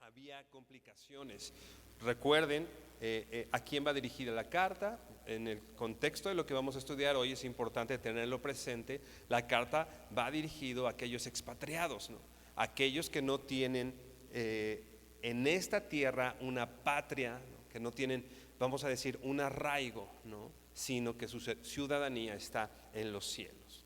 Había complicaciones. Recuerden a quién va dirigida la carta. En el contexto de lo que vamos a estudiar hoy es importante tenerlo presente. La carta va dirigida a aquellos expatriados, ¿no? Aquellos que no tienen en esta tierra una patria, ¿no? Que no tienen, vamos a decir, un arraigo, ¿no? Sino que su ciudadanía está en los cielos.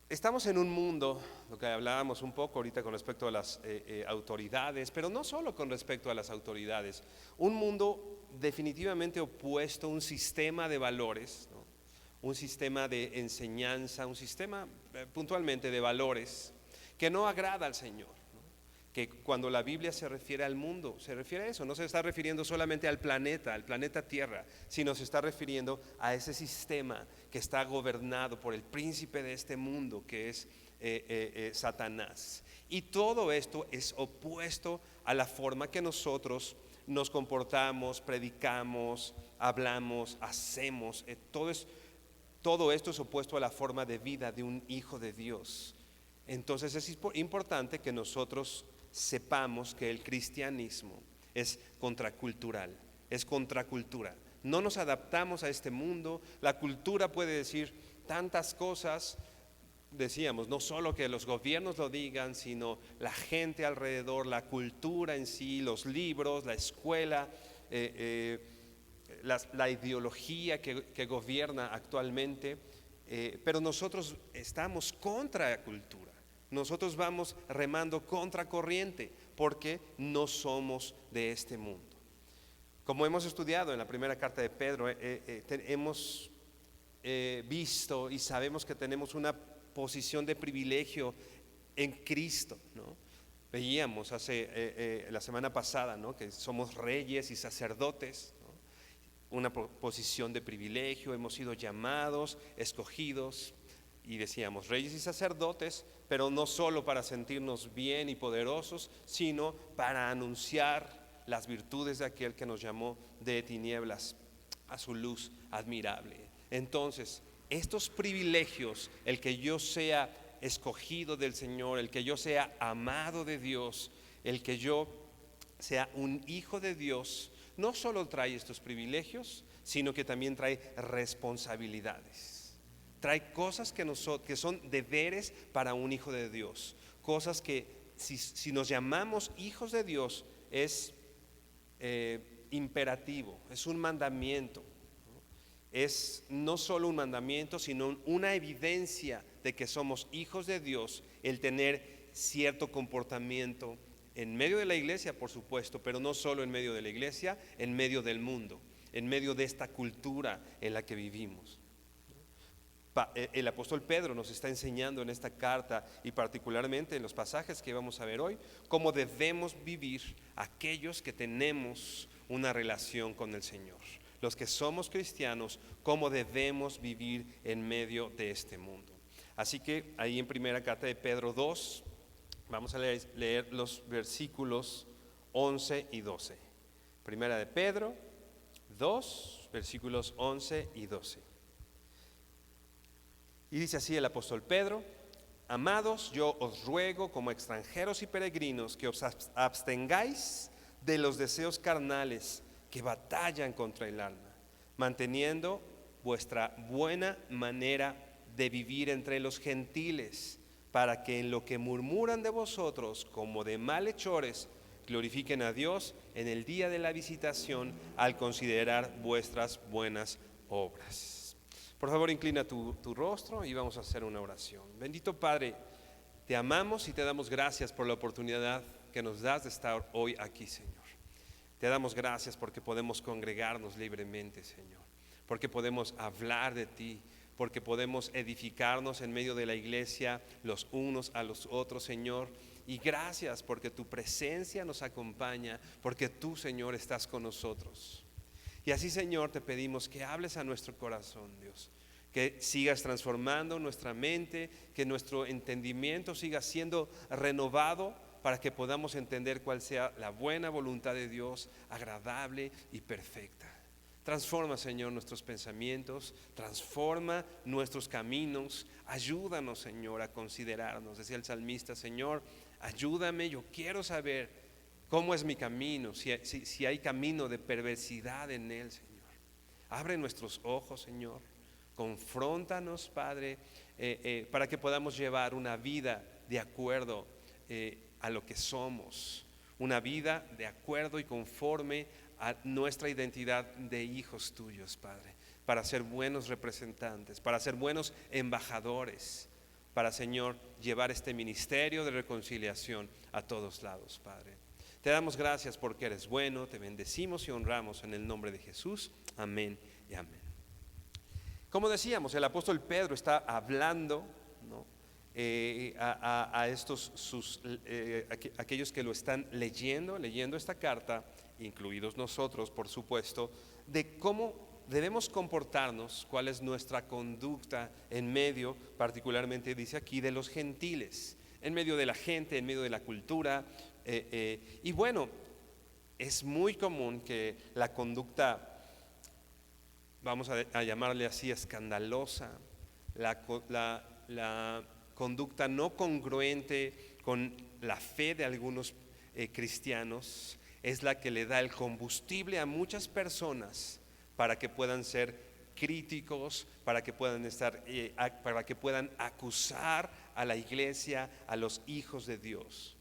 Estamos en un mundo, lo que hablábamos un poco ahorita con respecto a las autoridades, pero no solo con respecto a las autoridades, un mundo definitivamente opuesto, un sistema de valores, ¿no? Un sistema de enseñanza, un sistema puntualmente de valores que no agrada al Señor. Que cuando la Biblia se refiere al mundo, se refiere a eso, no se está refiriendo solamente al planeta Tierra, sino se está refiriendo a ese sistema que está gobernado por el príncipe de este mundo, que es Satanás. Y todo esto es opuesto a la forma que nosotros nos comportamos, predicamos, hablamos, hacemos. Todo esto es opuesto a la forma de vida de un hijo de Dios. Entonces es importante que nosotros sepamos que el cristianismo es contracultural, es contracultura. No nos adaptamos a este mundo. La cultura puede decir tantas cosas. Decíamos, no solo que los gobiernos lo digan, sino la gente alrededor, la cultura en sí, los libros, la escuela, la ideología que gobierna actualmente. Pero nosotros estamos contra la cultura. Nosotros vamos remando contra corriente porque no somos de este mundo. Como hemos estudiado en la primera carta de Pedro, hemos visto y sabemos que tenemos una posición de privilegio en Cristo, ¿no? Veíamos la semana pasada, ¿no? Que somos reyes y sacerdotes, ¿no? Una posición de privilegio, hemos sido llamados, escogidos. Y decíamos, reyes y sacerdotes, pero no solo para sentirnos bien y poderosos, sino para anunciar las virtudes de aquel que nos llamó de tinieblas a su luz admirable. Entonces, estos privilegios, el que yo sea escogido del Señor, el que yo sea amado de Dios, el que yo sea un hijo de Dios, no solo trae estos privilegios, sino que también trae responsabilidades. Trae cosas que son deberes para un hijo de Dios. Cosas que si nos llamamos hijos de Dios es imperativo, es un mandamiento, ¿no? Es no solo un mandamiento, sino una evidencia de que somos hijos de Dios, el tener cierto comportamiento en medio de la iglesia, por supuesto, pero no solo en medio de la iglesia, en medio del mundo, en medio de esta cultura en la que vivimos. El apóstol Pedro nos está enseñando en esta carta y particularmente en los pasajes que vamos a ver hoy, cómo debemos vivir aquellos que tenemos una relación con el Señor. Los que somos cristianos, cómo debemos vivir en medio de este mundo. Así que ahí en primera carta de Pedro 2, vamos a leer los versículos 11 y 12. Primera de Pedro 2, versículos 11 y 12. Y dice así el apóstol Pedro: amados, yo os ruego como extranjeros y peregrinos que os abstengáis de los deseos carnales que batallan contra el alma, manteniendo vuestra buena manera de vivir entre los gentiles, para que en lo que murmuran de vosotros como de malhechores, glorifiquen a Dios en el día de la visitación al considerar vuestras buenas obras. Por favor, inclina tu rostro y vamos a hacer una oración. Bendito Padre, te amamos y te damos gracias por la oportunidad que nos das de estar hoy aquí, Señor. Te damos gracias porque podemos congregarnos libremente, Señor, porque podemos hablar de ti, porque podemos edificarnos en medio de la iglesia los unos a los otros, Señor. Y gracias porque tu presencia nos acompaña, porque tú, Señor, estás con nosotros. Y así, Señor, te pedimos que hables a nuestro corazón, Dios, que sigas transformando nuestra mente, que nuestro entendimiento siga siendo renovado para que podamos entender cuál sea la buena voluntad de Dios, agradable y perfecta. Transforma, Señor, nuestros pensamientos, transforma nuestros caminos, ayúdanos, Señor, a considerarnos. Decía el salmista: Señor, ayúdame, yo quiero saber cómo es mi camino, si hay camino de perversidad en él, Señor. Abre nuestros ojos, Señor, confróntanos, Padre, para que podamos llevar una vida de acuerdo a lo que somos, una vida de acuerdo y conforme a nuestra identidad de hijos tuyos, Padre, para ser buenos representantes, para ser buenos embajadores, para, Señor, llevar este ministerio de reconciliación a todos lados, Padre. Te damos gracias porque eres bueno, te bendecimos y honramos en el nombre de Jesús. Amén y amén. Como decíamos, el apóstol Pedro está hablando, ¿no?, a estos aquellos que lo están leyendo esta carta, incluidos nosotros, por supuesto, de cómo debemos comportarnos, cuál es nuestra conducta en medio, particularmente dice aquí, de los gentiles, en medio de la gente, en medio de la cultura. Y bueno, es muy común que la conducta, vamos a llamarle así, escandalosa, la conducta no congruente con la fe de algunos cristianos, es la que le da el combustible a muchas personas para que puedan ser críticos, para que puedan para que puedan acusar a la iglesia, a los hijos de Dios.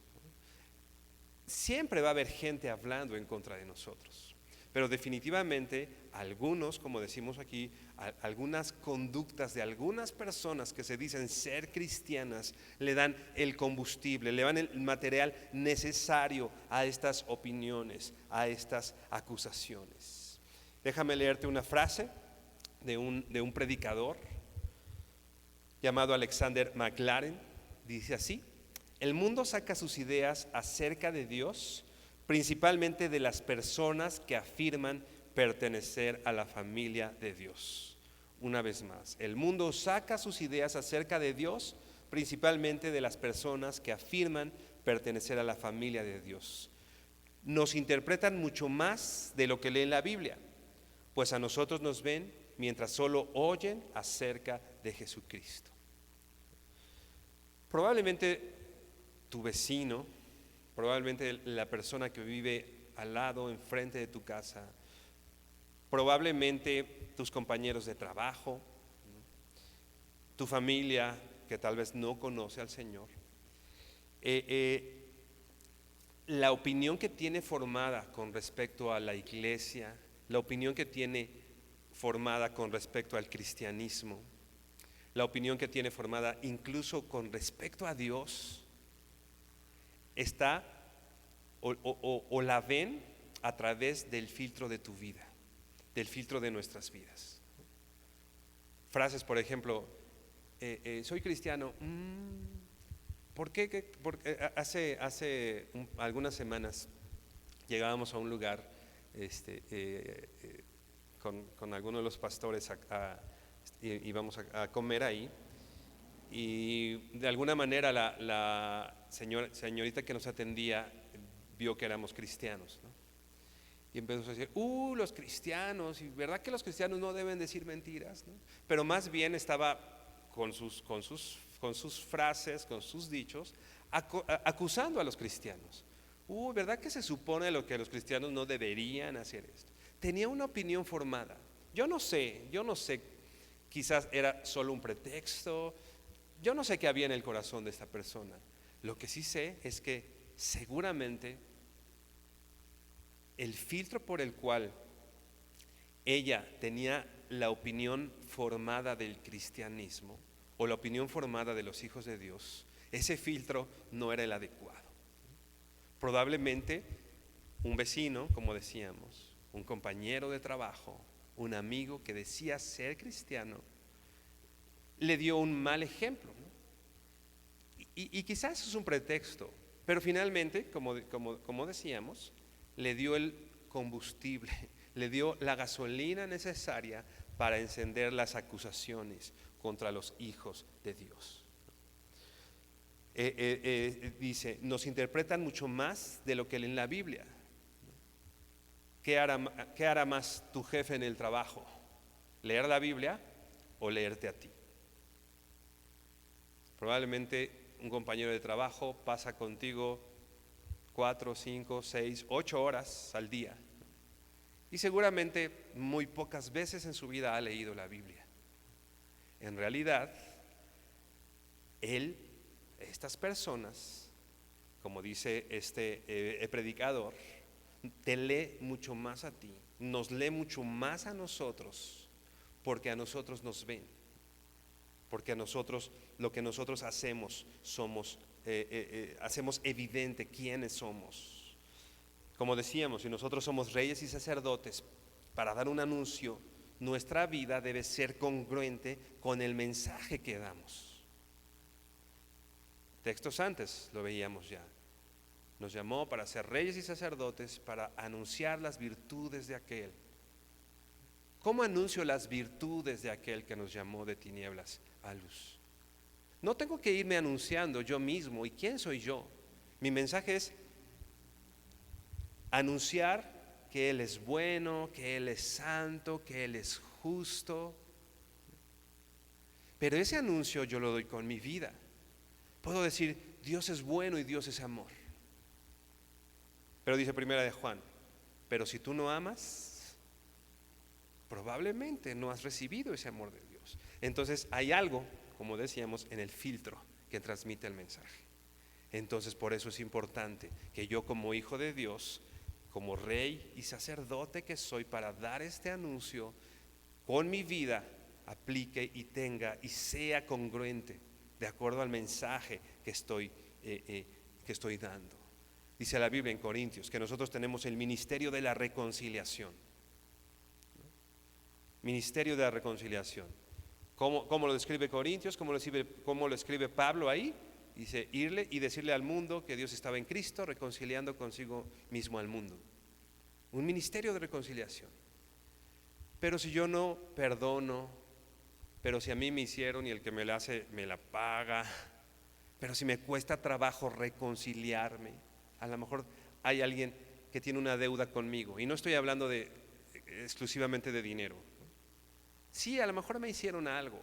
Siempre va a haber gente hablando en contra de nosotros, pero definitivamente algunos, como decimos aquí, algunas conductas de algunas personas que se dicen ser cristianas le dan el combustible, le dan el material necesario a estas opiniones, a estas acusaciones. Déjame leerte una frase de un predicador llamado Alexander McLaren. Dice así: el mundo saca sus ideas acerca de Dios principalmente de las personas que afirman pertenecer a la familia de Dios. Una vez más, el mundo saca sus ideas acerca de Dios principalmente de las personas que afirman pertenecer a la familia de Dios. Nos interpretan mucho más de lo que leen la Biblia, pues a nosotros nos ven mientras solo oyen acerca de Jesucristo. Probablemente tu vecino, probablemente la persona que vive al lado, enfrente de tu casa, probablemente tus compañeros de trabajo, tu familia que tal vez no conoce al Señor, la opinión que tiene formada con respecto a la iglesia, la opinión que tiene formada con respecto al cristianismo, la opinión que tiene formada incluso con respecto a Dios, está o la ven a través del filtro de tu vida, del filtro de nuestras vidas. Frases, por ejemplo, soy cristiano. ¿Por qué? Porque hace algunas semanas llegábamos a un lugar con algunos de los pastores íbamos a comer ahí, y de alguna manera la señorita que nos atendía vio que éramos cristianos, ¿no? Y empezó a decir, los cristianos, y verdad que los cristianos no deben decir mentiras, ¿no? Pero más bien estaba con sus frases, con sus dichos, acusando a los cristianos. ¿Verdad que se supone lo que los cristianos no deberían hacer esto? Tenía una opinión formada. Yo no sé, quizás era solo un pretexto, yo no sé qué había en el corazón de esta persona. Lo que sí sé es que seguramente el filtro por el cual ella tenía la opinión formada del cristianismo o la opinión formada de los hijos de Dios, ese filtro no era el adecuado. Probablemente un vecino, como decíamos, un compañero de trabajo, un amigo que decía ser cristiano, le dio un mal ejemplo, ¿no? Y quizás eso es un pretexto, pero finalmente, como decíamos, le dio el combustible, le dio la gasolina necesaria para encender las acusaciones contra los hijos de Dios. Dice, nos interpretan mucho más de lo que leen la Biblia. ¿Qué hará más tu jefe en el trabajo? ¿Leer la Biblia o leerte a ti? Probablemente un compañero de trabajo pasa contigo 4, 5, 6, 8 horas al día y seguramente muy pocas veces en su vida ha leído la Biblia. En realidad, estas personas, como dice este predicador, te lee mucho más a ti, nos lee mucho más a nosotros, porque a nosotros nos ven, porque a nosotros lo que nosotros hacemos hacemos evidente quiénes somos. Como decíamos, si nosotros somos reyes y sacerdotes para dar un anuncio, nuestra vida debe ser congruente con el mensaje que damos. Textos antes lo veíamos ya. Nos llamó para ser reyes y sacerdotes, para anunciar las virtudes de aquel. ¿Cómo anuncio las virtudes de aquel que nos llamó de tinieblas a luz? No tengo que irme anunciando yo mismo. ¿Y quién soy yo? Mi mensaje es anunciar que Él es bueno, que Él es santo, que Él es justo. Pero ese anuncio yo lo doy con mi vida. Puedo decir, Dios es bueno y Dios es amor. Pero dice Primera de Juan, pero si tú no amas, probablemente no has recibido ese amor de Dios. Entonces hay algo, como decíamos, en el filtro que transmite el mensaje. Entonces por eso es importante que yo como hijo de Dios, como rey y sacerdote que soy, para dar este anuncio, con mi vida aplique y tenga y sea congruente de acuerdo al mensaje que estoy dando. Dice la Biblia en Corintios que nosotros tenemos el ministerio de la reconciliación. Ministerio de la reconciliación. ¿Cómo lo describe Corintios? ¿Cómo lo escribe Pablo ahí? Dice, irle y decirle al mundo que Dios estaba en Cristo reconciliando consigo mismo al mundo. Un ministerio de reconciliación. Pero si yo no perdono, pero si a mí me hicieron y el que me la hace me la paga, pero si me cuesta trabajo reconciliarme, a lo mejor hay alguien que tiene una deuda conmigo y no estoy hablando exclusivamente de dinero. Sí, a lo mejor me hicieron algo,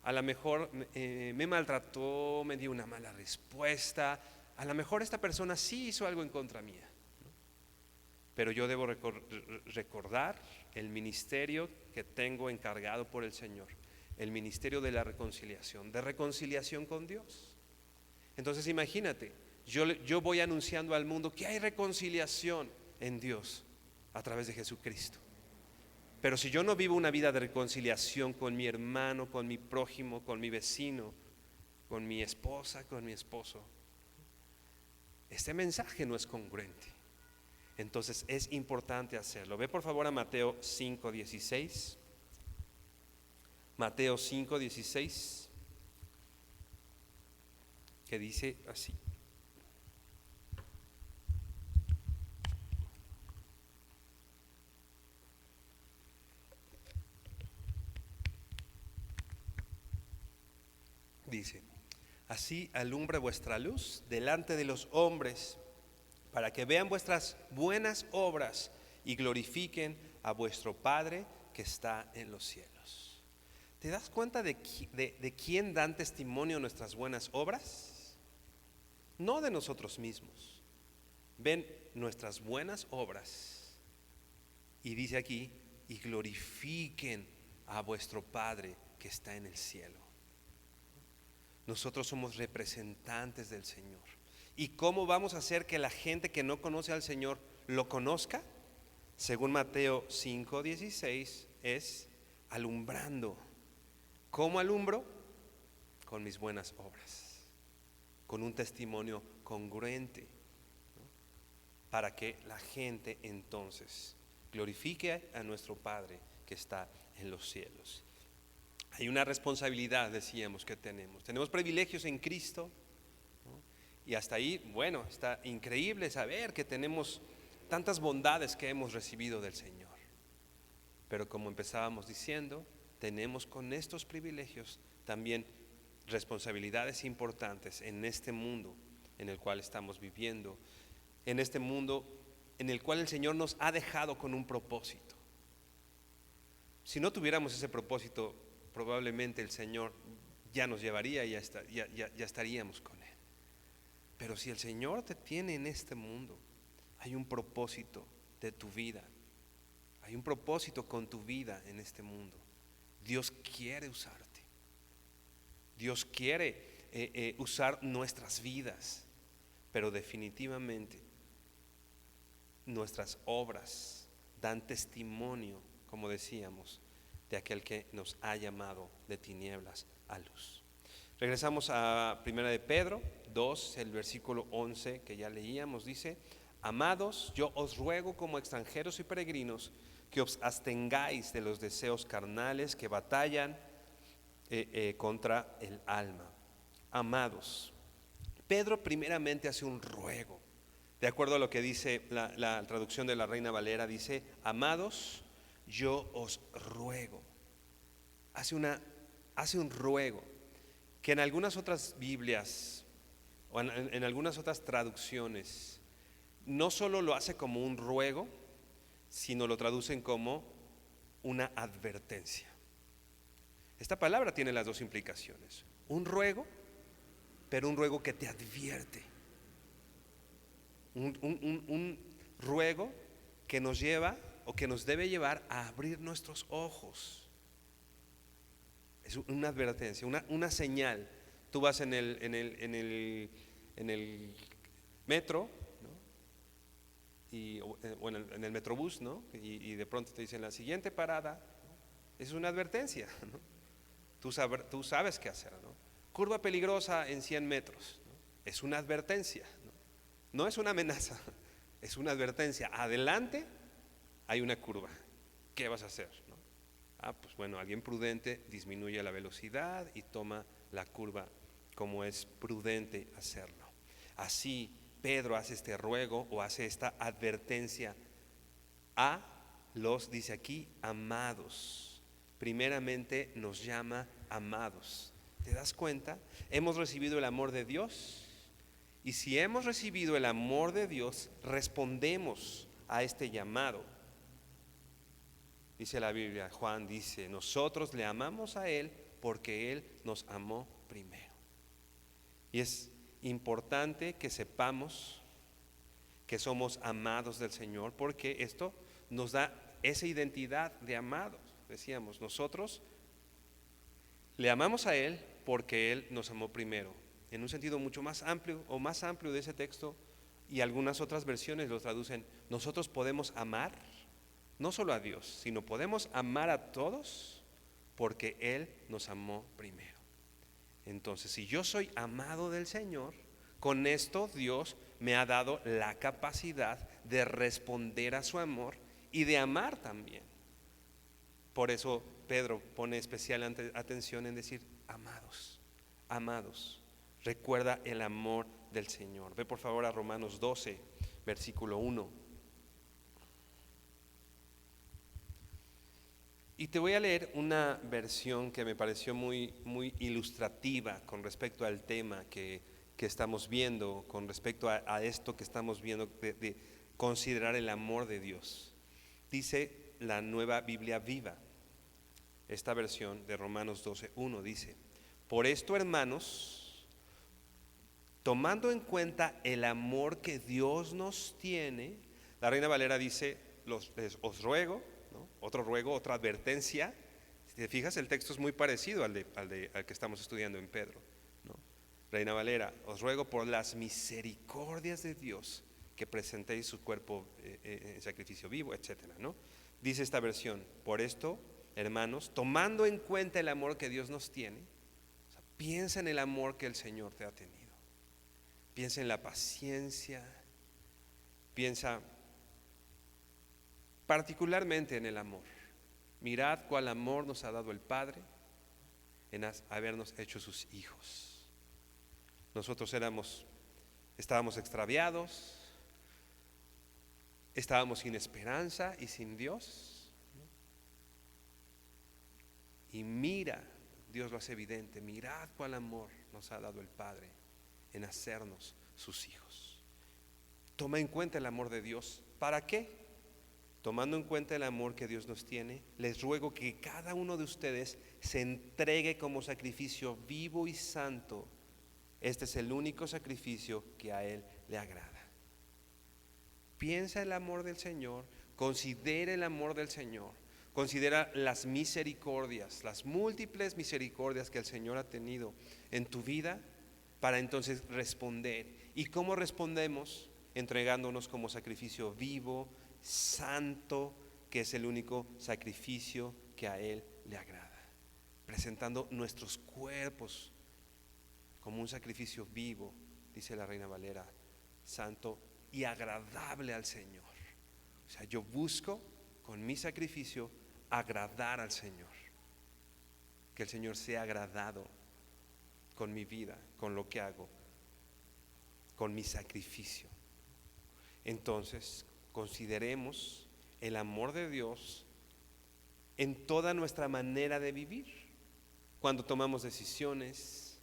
a lo mejor me maltrató, me dio una mala respuesta, a lo mejor esta persona sí hizo algo en contra mía, ¿no? Pero yo debo recordar el ministerio que tengo encargado por el Señor, el ministerio de la reconciliación, de reconciliación con Dios. Entonces imagínate, yo voy anunciando al mundo que hay reconciliación en Dios a través de Jesucristo. Pero si yo no vivo una vida de reconciliación con mi hermano, con mi prójimo, con mi vecino, con mi esposa, con mi esposo, este mensaje no es congruente. Entonces es importante hacerlo. Ve por favor a Mateo 5:16. Mateo 5:16, que dice así. Dice, así alumbre vuestra luz delante de los hombres, para que vean vuestras buenas obras y glorifiquen a vuestro Padre que está en los cielos. ¿Te das cuenta de quién dan testimonio nuestras buenas obras? No de nosotros mismos. Ven nuestras buenas obras y dice aquí, y glorifiquen a vuestro Padre que está en el cielo. Nosotros somos representantes del Señor. ¿Y cómo vamos a hacer que la gente que no conoce al Señor lo conozca? Según Mateo 5:16 es alumbrando. ¿Cómo alumbro? Con mis buenas obras, con un testimonio congruente, ¿no? para que la gente entonces glorifique a nuestro Padre que está en los cielos. Hay una responsabilidad, decíamos, que tenemos privilegios en Cristo, ¿no? Y hasta ahí, bueno, está increíble saber que tenemos tantas bondades que hemos recibido del Señor. Pero como empezábamos diciendo, tenemos con estos privilegios también responsabilidades importantes en este mundo en el cual estamos viviendo, en este mundo en el cual el Señor nos ha dejado con un propósito. Si no tuviéramos ese propósito, probablemente el Señor ya nos llevaría y ya estaríamos con Él. Pero si el Señor te tiene en este mundo, hay un propósito de tu vida. Hay un propósito con tu vida en este mundo. Dios quiere usarte. Dios quiere usar nuestras vidas, pero definitivamente nuestras obras dan testimonio, como decíamos, de aquel que nos ha llamado de tinieblas a luz. Regresamos a 1 de Pedro 2, el versículo 11 que ya leíamos, dice: amados, yo os ruego como extranjeros y peregrinos que os abstengáis de los deseos carnales que batallan contra el alma. Amados, Pedro primeramente hace un ruego. De acuerdo a lo que dice la traducción de la Reina Valera, dice: amados, yo os ruego. Hace un ruego que en algunas otras Biblias o en algunas otras traducciones no solo lo hace como un ruego, sino lo traducen como una advertencia. Esta palabra tiene las dos implicaciones: un ruego, pero un ruego que te advierte, un ruego que nos lleva o que nos debe llevar a abrir nuestros ojos. Es una advertencia, una señal. Tú vas en el metro, ¿no? O en el metrobús, ¿no? Y de pronto te dicen: la siguiente parada, ¿no? Es una advertencia, ¿no? Tú sabes qué hacer, ¿no? Curva peligrosa en 100 metros, ¿no? Es una advertencia, ¿no? No es una amenaza, es una advertencia. Adelante hay una curva, ¿qué vas a hacer, no? Pues bueno, alguien prudente disminuye la velocidad y toma la curva como es prudente hacerlo. Así Pedro hace este ruego o hace esta advertencia a los, dice aquí, amados. Primeramente nos llama amados. ¿Te das cuenta? Hemos recibido el amor de Dios, y si hemos recibido el amor de Dios, respondemos a este llamado. Dice la Biblia, Juan dice: nosotros le amamos a Él porque Él nos amó primero. Y es importante que sepamos que somos amados del Señor, porque esto nos da esa identidad de amados. Decíamos, nosotros le amamos a Él porque Él nos amó primero. En un sentido mucho más amplio de ese texto, y algunas otras versiones lo traducen: nosotros podemos amar no solo a Dios, sino podemos amar a todos porque Él nos amó primero. Entonces, si yo soy amado del Señor, con esto Dios me ha dado la capacidad de responder a su amor y de amar también. Por eso Pedro pone especial atención en decir: amados, amados. Recuerda el amor del Señor. Ve por favor a Romanos 12, versículo 1. Y te voy a leer una versión que me pareció muy, muy ilustrativa con respecto al tema que estamos viendo, con respecto a esto que estamos viendo de considerar el amor de Dios. Dice la Nueva Biblia Viva, esta versión de Romanos 12:1 dice: por esto, hermanos, tomando en cuenta el amor que Dios nos tiene, la Reina Valera dice: os ruego, ¿no? Otro ruego, otra advertencia. Si te fijas, el texto es muy parecido al que estamos estudiando en Pedro, ¿no? Reina Valera: os ruego por las misericordias de Dios que presentéis su cuerpo en sacrificio vivo, etcétera, ¿no? Dice esta versión: por esto, hermanos, tomando en cuenta el amor que Dios nos tiene, o sea, piensa en el amor que el Señor te ha tenido, piensa en la paciencia, Piensa particularmente en el amor. Mirad cuál amor nos ha dado el Padre en habernos hecho sus hijos. Nosotros estábamos extraviados, estábamos sin esperanza y sin Dios. Y mira, Dios lo hace evidente, mirad cuál amor nos ha dado el Padre en hacernos sus hijos. Toma en cuenta el amor de Dios. ¿Para qué? Tomando en cuenta el amor que Dios nos tiene, les ruego que cada uno de ustedes se entregue como sacrificio vivo y santo. Este es el único sacrificio que a Él le agrada. Piensa el amor del Señor, considera el amor del Señor, considera las misericordias, las múltiples misericordias que el Señor ha tenido en tu vida para entonces responder. ¿Y cómo respondemos? Entregándonos como sacrificio vivo, santo, que es el único sacrificio que a Él le agrada, presentando nuestros cuerpos como un sacrificio vivo, dice la Reina Valera, santo y agradable al Señor. O sea, yo busco con mi sacrificio agradar al Señor, que el Señor sea agradado con mi vida, con lo que hago, con mi sacrificio. Entonces, consideremos el amor de Dios en toda nuestra manera de vivir. Cuando tomamos decisiones,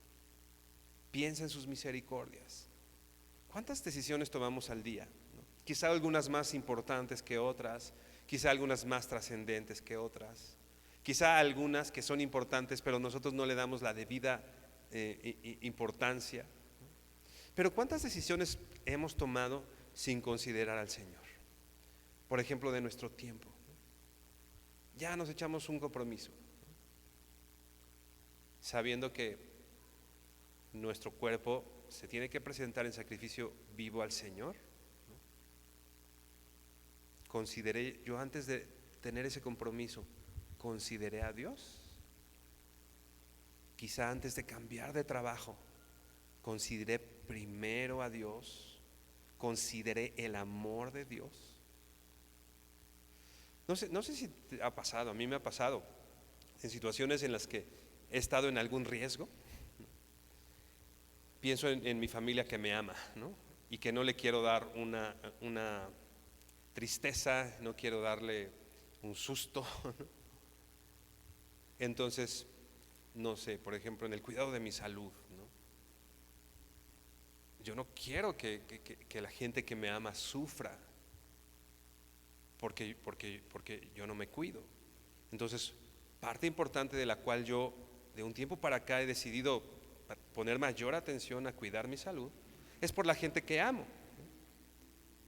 piensa en sus misericordias. ¿Cuántas decisiones tomamos al día? Quizá algunas más importantes que otras, quizá algunas más trascendentes que otras, quizá algunas que son importantes pero nosotros no le damos la debida importancia. Pero ¿cuántas decisiones hemos tomado sin considerar al Señor? Por ejemplo, de nuestro tiempo. Ya nos echamos un compromiso, sabiendo que nuestro cuerpo se tiene que presentar en sacrificio vivo al Señor. Consideré, yo antes de tener ese compromiso, consideré a Dios. Quizá antes de cambiar de trabajo, consideré primero a Dios, consideré el amor de Dios. No sé si te ha pasado, a mí me ha pasado en situaciones en las que he estado en algún riesgo. Pienso en mi familia que me ama, ¿no? Y que no le quiero dar una tristeza, no quiero darle un susto. Entonces, no sé, por ejemplo, en el cuidado de mi salud, ¿no? Yo no quiero que la gente que me ama sufra porque yo no me cuido. Entonces, parte importante de la cual yo de un tiempo para acá he decidido poner mayor atención a cuidar mi salud es por la gente que amo.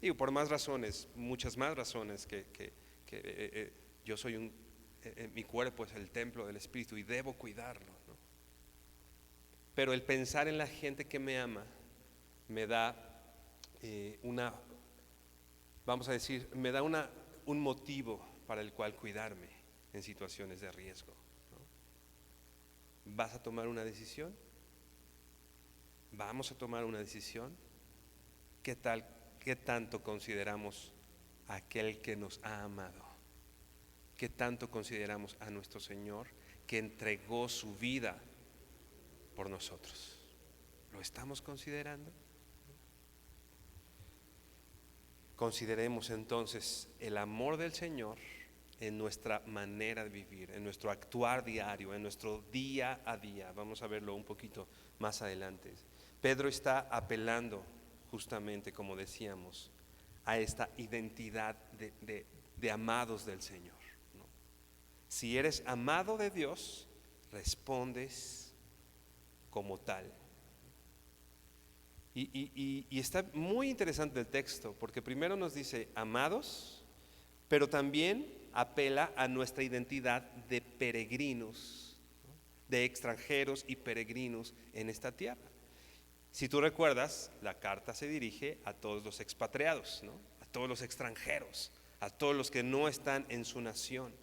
Digo, por más razones, muchas más razones que yo soy mi cuerpo es el templo del Espíritu y debo cuidarlo, ¿no? Pero el pensar en la gente que me ama me da vamos a decir, me da un motivo para el cual cuidarme en situaciones de riesgo, ¿no? ¿Vas a tomar una decisión? ¿Vamos a tomar una decisión? ¿Qué tanto consideramos a aquel que nos ha amado? ¿Qué tanto consideramos a nuestro Señor que entregó su vida por nosotros? ¿Lo estamos considerando? Consideremos entonces el amor del Señor en nuestra manera de vivir, en nuestro actuar diario, en nuestro día a día. Vamos a verlo un poquito más adelante. Pedro está apelando justamente, como decíamos, a esta identidad de amados del Señor, ¿no? Si eres amado de Dios, respondes como tal. Y está muy interesante el texto, porque primero nos dice amados, pero también apela a nuestra identidad de peregrinos, ¿no? De extranjeros y peregrinos en esta tierra. Si tú recuerdas, la carta se dirige a todos los expatriados, ¿no? A todos los extranjeros, a todos los que no están en su nación.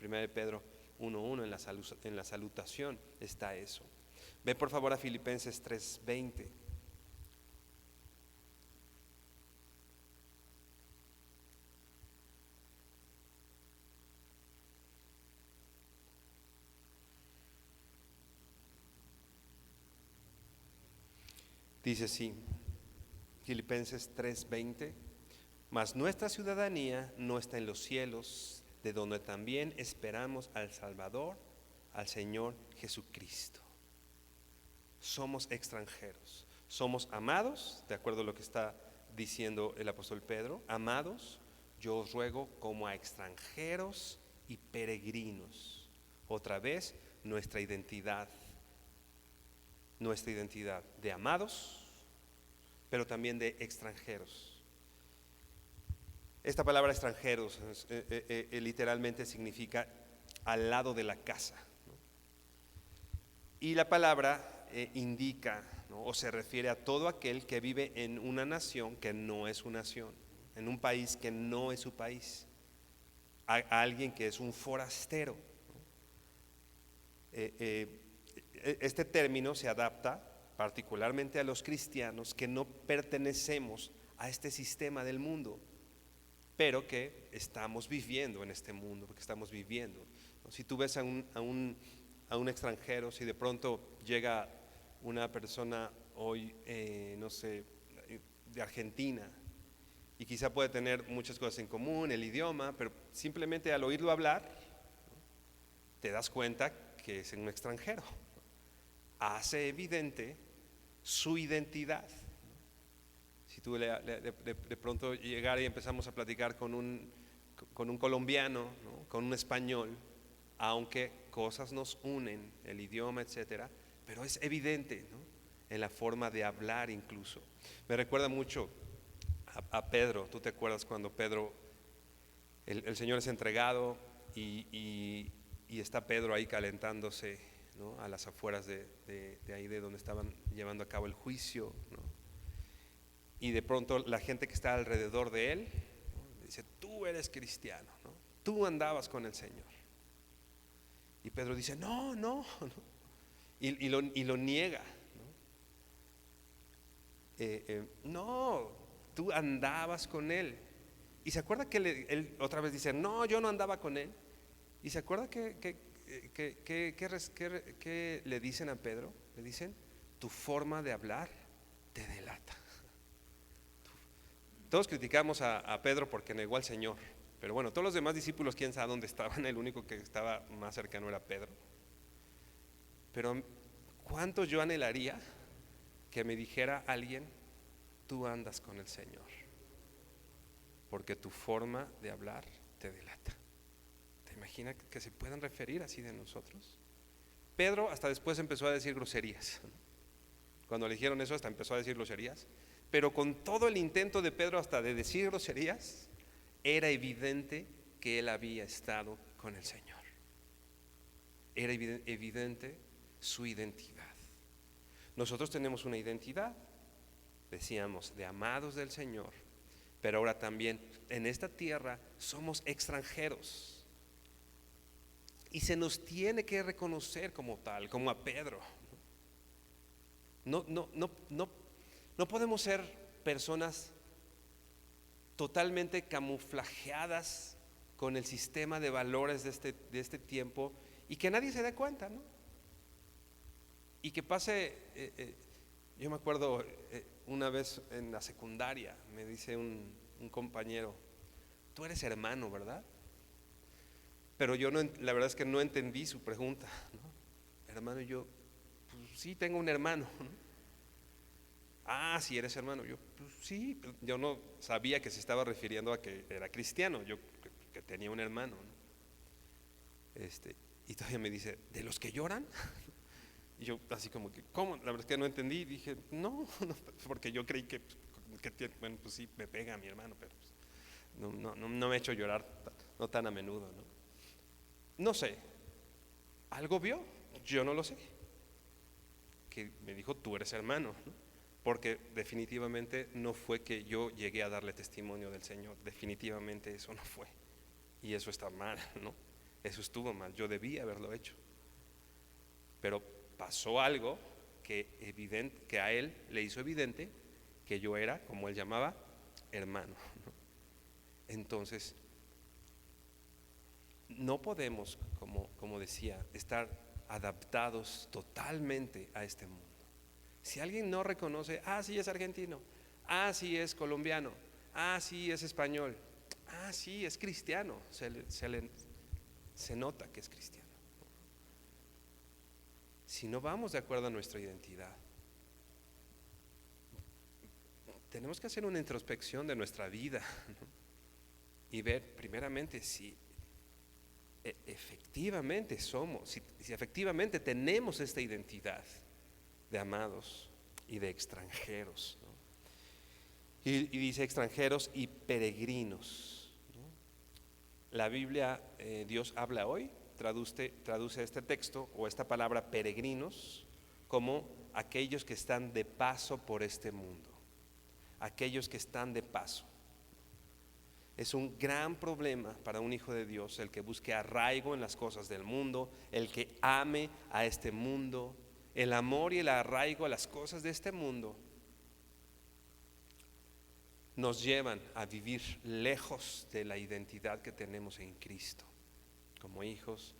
1 Pedro 1:1 en la salutación está eso. Ve por favor a Filipenses 3:20. Dice así, Filipenses 3:20, mas nuestra ciudadanía no está en los cielos, de donde también esperamos al Salvador, al Señor Jesucristo. Somos extranjeros, somos amados, de acuerdo a lo que está diciendo el apóstol Pedro, amados, yo os ruego como a extranjeros y peregrinos. Otra vez, nuestra identidad de amados, pero también de extranjeros. Esta palabra extranjeros literalmente significa al lado de la casa, ¿no? Y la palabra indica, ¿no?, o se refiere a todo aquel que vive en una nación que no es su nación, en un país que no es su país, a alguien que es un forastero, ¿no? Este término se adapta particularmente a los cristianos que no pertenecemos a este sistema del mundo, pero que estamos viviendo en este mundo, porque estamos viviendo, ¿no? Si tú ves a un extranjero, si de pronto llega una persona hoy, no sé, de Argentina, y quizá puede tener muchas cosas en común, el idioma, pero simplemente al oírlo hablar, ¿no?, te das cuenta que es un extranjero. Hace evidente su identidad. Si tú de pronto llegara y empezamos a platicar con un colombiano, ¿no?, con un español, aunque cosas nos unen, el idioma, etcétera, pero es evidente, ¿no?, en la forma de hablar incluso. Me recuerda mucho a Pedro. ¿Tú te acuerdas cuando Pedro, el Señor es entregado y está Pedro ahí calentándose, ¿no?, a las afueras de ahí de donde estaban llevando a cabo el juicio, ¿no? Y de pronto la gente que está alrededor de él, ¿no?, dice: tú eres cristiano, ¿no?, tú andabas con el Señor. Y Pedro dice: no, no, no. Y lo niega, ¿no? No, tú andabas con él. Y se acuerda que él otra vez dice: no, yo no andaba con él. Y se acuerda que le dicen a Pedro, le dicen: tu forma de hablar te delata. Todos criticamos a Pedro porque negó al Señor, pero bueno, todos los demás discípulos, quién sabe dónde estaban. El único que estaba más cercano era Pedro. Pero ¿cuánto yo anhelaría que me dijera alguien: tú andas con el Señor, porque tu forma de hablar te delata? ¿Te imaginas que se puedan referir así de nosotros? Pedro hasta después empezó a decir groserías. Cuando le dijeron eso, hasta empezó a decir groserías. Pero con todo el intento de Pedro hasta de decir groserías, era evidente que él había estado con el Señor. Era evidente su identidad. Nosotros tenemos una identidad, decíamos, de amados del Señor, pero ahora también en esta tierra somos extranjeros. Y se nos tiene que reconocer como tal, como a Pedro. No podemos ser personas totalmente camuflajeadas con el sistema de valores de este tiempo y que nadie se dé cuenta, ¿no? Y que pase, yo me acuerdo una vez en la secundaria, me dice un compañero: tú eres hermano, ¿verdad? Pero yo no, la verdad es que no entendí su pregunta, ¿no? Hermano, y yo: pues sí, tengo un hermano, ¿no? Ah, sí, eres hermano. Yo: pues sí. Yo no sabía que se estaba refiriendo a que era cristiano, yo que tenía un hermano, ¿no? Y todavía me dice: ¿de los que lloran? Y yo así como que: ¿cómo? La verdad es que no entendí. Dije: no, porque yo creí que bueno, pues sí, me pega a mi hermano, pero pues, no me ha hecho llorar, no tan a menudo, ¿no? No sé, algo vio, yo no lo sé, que me dijo: tú eres hermano, ¿no? Porque definitivamente no fue que yo llegué a darle testimonio del Señor, definitivamente eso no fue. Y eso está mal, ¿no? Eso estuvo mal, yo debía haberlo hecho. Pero pasó algo que a él le hizo evidente que yo era, como él llamaba, hermano, ¿no? Entonces, no podemos, como decía, estar adaptados totalmente a este mundo. Si alguien no reconoce, sí es argentino, sí es colombiano, sí es español, sí es cristiano, se nota que es cristiano. Si no vamos de acuerdo a nuestra identidad, tenemos que hacer una introspección de nuestra vida, ¿no? Y ver primeramente si efectivamente somos, si efectivamente tenemos esta identidad de amados y de extranjeros, ¿no? Y dice extranjeros y peregrinos, ¿no? La Biblia, Dios habla hoy, traduce este texto o esta palabra peregrinos como aquellos que están de paso por este mundo, aquellos que están de paso. Es un gran problema para un hijo de Dios el que busque arraigo en las cosas del mundo, el que ame a este mundo. El amor y el arraigo a las cosas de este mundo nos llevan a vivir lejos de la identidad que tenemos en Cristo, como hijos,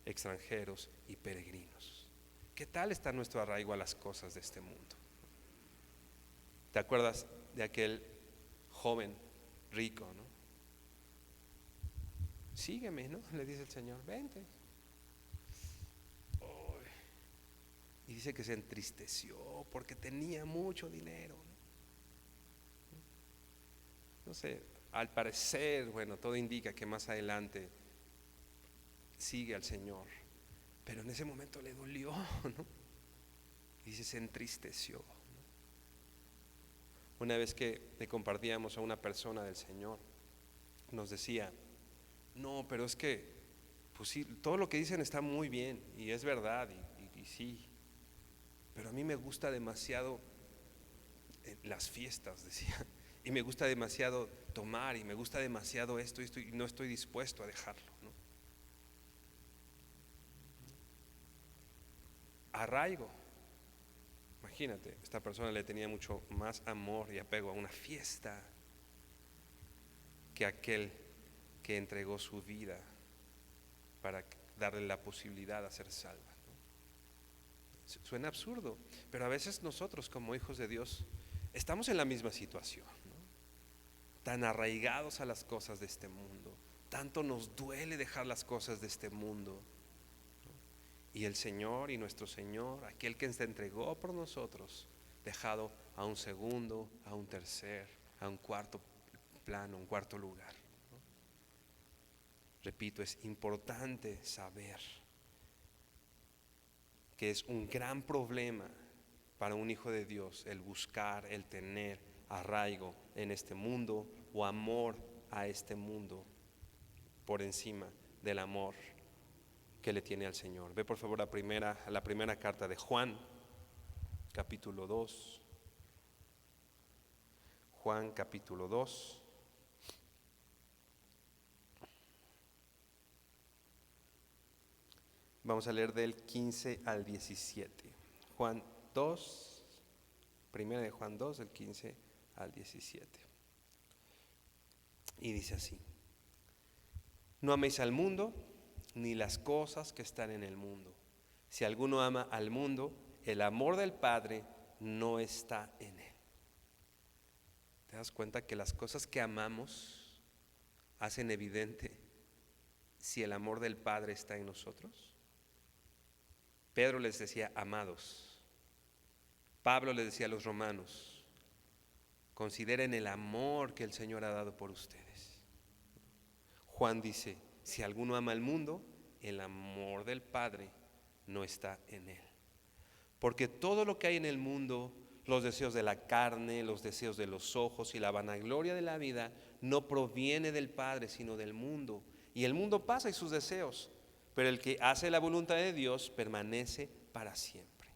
extranjeros y peregrinos. ¿Qué tal está nuestro arraigo a las cosas de este mundo? ¿Te acuerdas de aquel joven rico, no? Sígueme, ¿no? Le dice el Señor, vente. Y dice que se entristeció porque tenía mucho dinero, ¿no? No sé, al parecer, bueno, todo indica que más adelante sigue al Señor, pero en ese momento le dolió, ¿no? Y dice, se entristeció, ¿no? Una vez que le compartíamos a una persona del Señor, nos decía, no, pero es que, pues sí, todo lo que dicen está muy bien y es verdad y sí, pero a mí me gusta demasiado las fiestas, decía, y me gusta demasiado tomar y me gusta demasiado esto y no estoy dispuesto a dejarlo, ¿no? Arraigo. Imagínate, esta persona le tenía mucho más amor y apego a una fiesta que aquel que entregó su vida para darle la posibilidad de ser salva, ¿no? Suena absurdo, pero a veces nosotros como hijos de Dios estamos en la misma situación, ¿no? Tan arraigados a las cosas de este mundo, tanto nos duele dejar las cosas de este mundo, ¿no? Y el Señor y nuestro Señor, aquel que se entregó por nosotros, dejado a un segundo, a un tercer, a un cuarto plano, un cuarto lugar, ¿no? Repito, es importante saber que es un gran problema para un hijo de Dios el buscar, el tener arraigo en este mundo o amor a este mundo por encima del amor que le tiene al Señor. Ve por favor la primera carta de Juan, capítulo 2. Juan capítulo 2. Vamos a leer del 15 al 17. Juan 2, primera de Juan 2, del 15 al 17. Y dice así: no améis al mundo, ni las cosas que están en el mundo. Si alguno ama al mundo, el amor del Padre no está en él. ¿Te das cuenta que las cosas que amamos hacen evidente si el amor del Padre está en nosotros? Pedro les decía amados. Pablo les decía a los romanos, consideren el amor que el Señor ha dado por ustedes. Juan dice, si alguno ama al mundo, el amor del Padre no está en él. Porque todo lo que hay en el mundo, los deseos de la carne, los deseos de los ojos y la vanagloria de la vida, no proviene del Padre, sino del mundo. Y el mundo pasa y sus deseos, pero el que hace la voluntad de Dios permanece para siempre.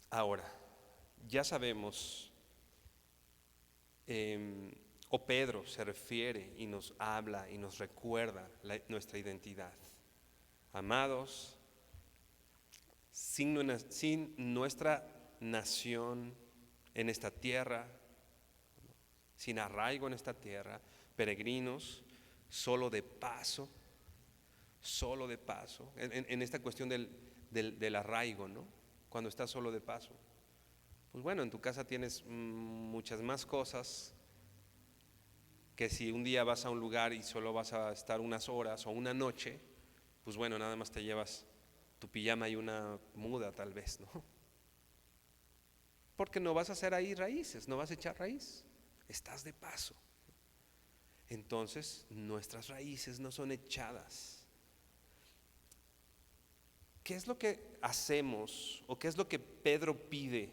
Ahora, ya sabemos, o Pedro se refiere y nos habla y nos recuerda nuestra identidad. Amados, sin nuestra nación en esta tierra, sin arraigo en esta tierra, peregrinos, solo de paso, solo de paso, en esta cuestión del arraigo, ¿no? Cuando estás solo de paso. Pues bueno, en tu casa tienes muchas más cosas que si un día vas a un lugar y solo vas a estar unas horas o una noche, pues bueno, nada más te llevas tu pijama y una muda tal vez, ¿no? Porque no vas a hacer ahí raíces, no vas a echar raíz, estás de paso. Entonces, nuestras raíces no son echadas. ¿Qué es lo que hacemos o qué es lo que Pedro pide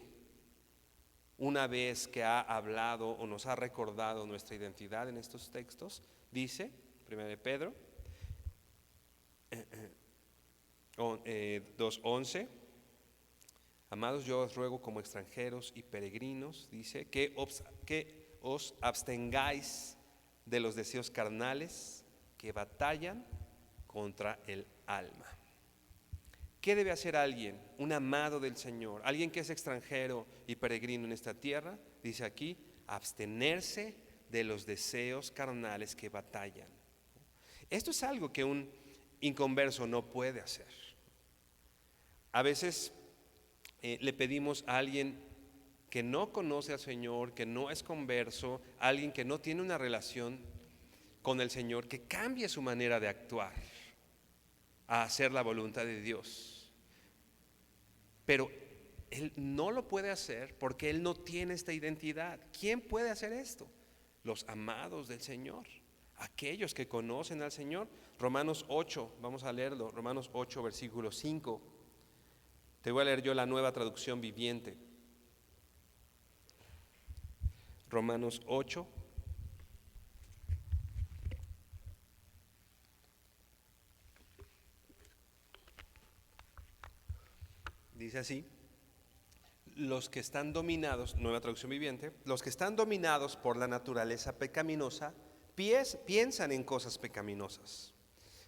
una vez que ha hablado o nos ha recordado nuestra identidad en estos textos? Dice, 1 de Pedro 2:11: amados, yo os ruego como extranjeros y peregrinos, dice, que os abstengáis de los deseos carnales que batallan contra el alma. ¿Qué debe hacer alguien, un amado del Señor, alguien que es extranjero y peregrino en esta tierra? Dice aquí, abstenerse de los deseos carnales que batallan. Esto es algo que un inconverso no puede hacer. A veces le pedimos a alguien que no conoce al Señor, que no es converso, alguien que no tiene una relación con el Señor, que cambie su manera de actuar a hacer la voluntad de Dios. Pero él no lo puede hacer porque él no tiene esta identidad. ¿Quién puede hacer esto? Los amados del Señor, aquellos que conocen al Señor. Romanos 8, vamos a leerlo, Romanos 8, versículo 5. Te voy a leer yo la Nueva Traducción Viviente. Romanos 8. Dice así: los que están dominados, Nueva Traducción Viviente, los que están dominados por la naturaleza pecaminosa piensan en cosas pecaminosas,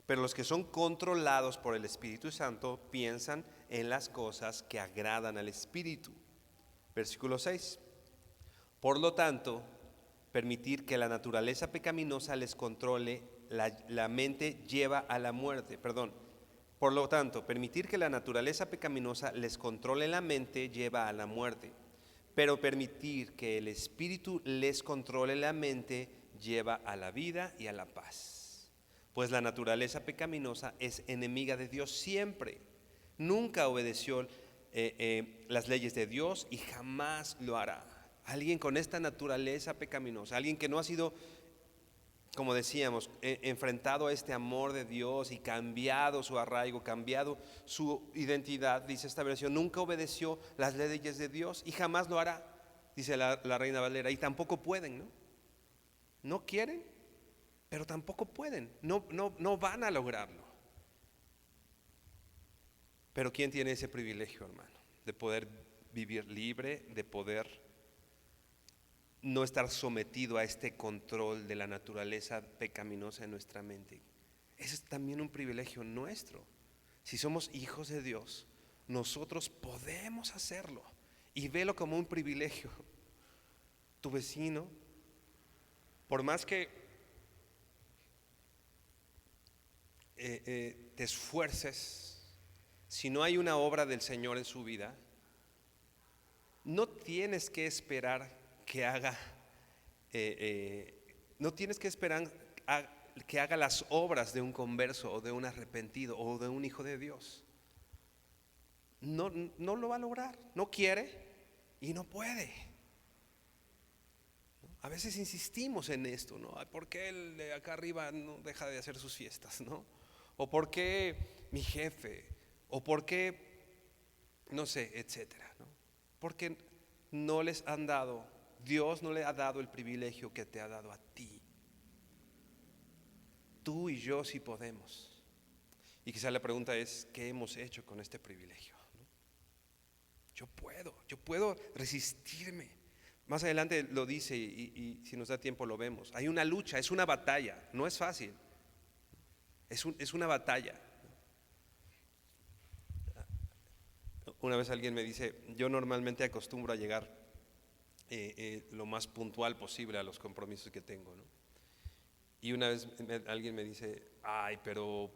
pero los que son controlados por el Espíritu Santo piensan en las cosas que agradan al Espíritu. Versículo 6. Por lo tanto, permitir que la naturaleza pecaminosa les controle la mente lleva a la muerte. Por lo tanto, permitir que la naturaleza pecaminosa les controle la mente lleva a la muerte, pero permitir que el Espíritu les controle la mente lleva a la vida y a la paz. Pues la naturaleza pecaminosa es enemiga de Dios siempre. Nunca obedeció las leyes de Dios y jamás lo hará. Alguien con esta naturaleza pecaminosa, alguien que no ha sido, como decíamos, enfrentado a este amor de Dios y cambiado su arraigo, cambiado su identidad, dice esta versión, nunca obedeció las leyes de Dios y jamás lo hará, dice la Reina Valera, y tampoco pueden, ¿no? No quieren, pero tampoco pueden, no van a lograrlo. Pero ¿quién tiene ese privilegio, hermano? De poder vivir libre, de poder no estar sometido a este control de la naturaleza pecaminosa en nuestra mente. Ese es también un privilegio nuestro. Si somos hijos de Dios, nosotros podemos hacerlo y velo como un privilegio. Tu vecino, por más que te esfuerces, si no hay una obra del Señor en su vida, no tienes que esperar que haga, no tienes que esperar que haga las obras de un converso o de un arrepentido o de un hijo de Dios. No lo va a lograr, no quiere y no puede. A veces insistimos en esto, ¿no? ¿Por qué el de acá arriba no deja de hacer sus fiestas, ¿no? O por qué mi jefe, o por qué, no sé, etcétera, ¿no? Porque no les han dado, Dios no le ha dado el privilegio que te ha dado a ti. Tú y yo sí podemos. Y quizá la pregunta es, ¿qué hemos hecho con este privilegio? ¿No? Yo puedo resistirme. Más adelante lo dice y si nos da tiempo lo vemos. Hay una lucha, es una batalla, no es fácil. Es una batalla. Una vez alguien me dice, yo normalmente acostumbro a llegar lo más puntual posible a los compromisos que tengo, ¿no? Y una vez alguien me dice, ay, pero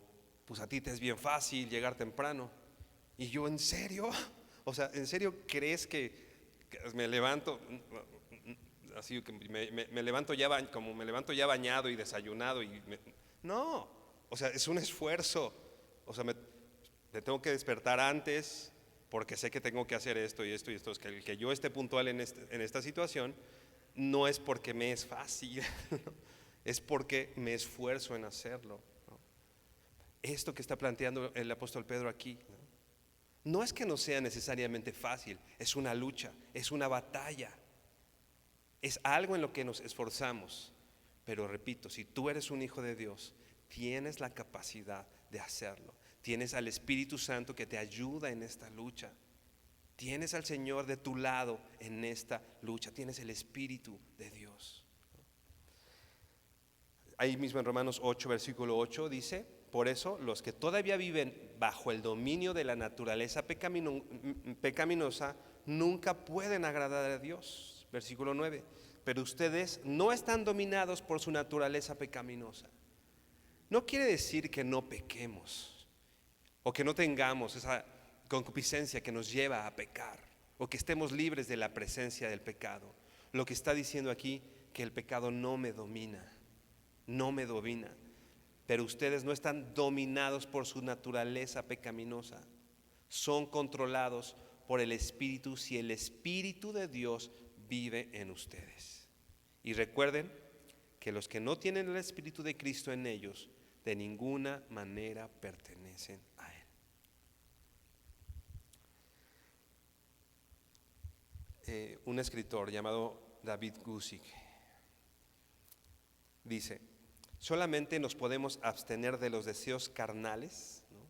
pues a ti te es bien fácil llegar temprano. Y yo, ¿en serio? O sea, ¿en serio crees que me levanto así que me levanto ya como me levanto ya bañado y desayunado no, o sea, es un esfuerzo. O sea, me tengo que despertar antes porque sé que tengo que hacer esto y esto y esto. Es que el que yo esté puntual en esta situación no es porque me es fácil, es porque me esfuerzo en hacerlo, ¿no? Esto que está planteando el apóstol Pedro aquí, no es que no sea necesariamente fácil, es una lucha, es una batalla, es algo en lo que nos esforzamos. Pero repito, si tú eres un hijo de Dios, tienes la capacidad de hacerlo. Tienes al Espíritu Santo que te ayuda en esta lucha. Tienes al Señor de tu lado en esta lucha. Tienes el Espíritu de Dios. Ahí mismo en Romanos 8, versículo 8 dice: por eso los que todavía viven bajo el dominio de la naturaleza pecaminosa nunca pueden agradar a Dios. Versículo 9: pero ustedes no están dominados por su naturaleza pecaminosa. No quiere decir que no pequemos o que no tengamos esa concupiscencia que nos lleva a pecar o que estemos libres de la presencia del pecado. Lo que está diciendo aquí, que el pecado no me domina, no me domina. Pero ustedes no están dominados por su naturaleza pecaminosa, son controlados por el Espíritu si el Espíritu de Dios vive en ustedes. Y recuerden que los que no tienen el Espíritu de Cristo en ellos, de ninguna manera pertenecen a Él. Un escritor llamado David Guzik dice: solamente nos podemos abstener de los deseos carnales, ¿no?,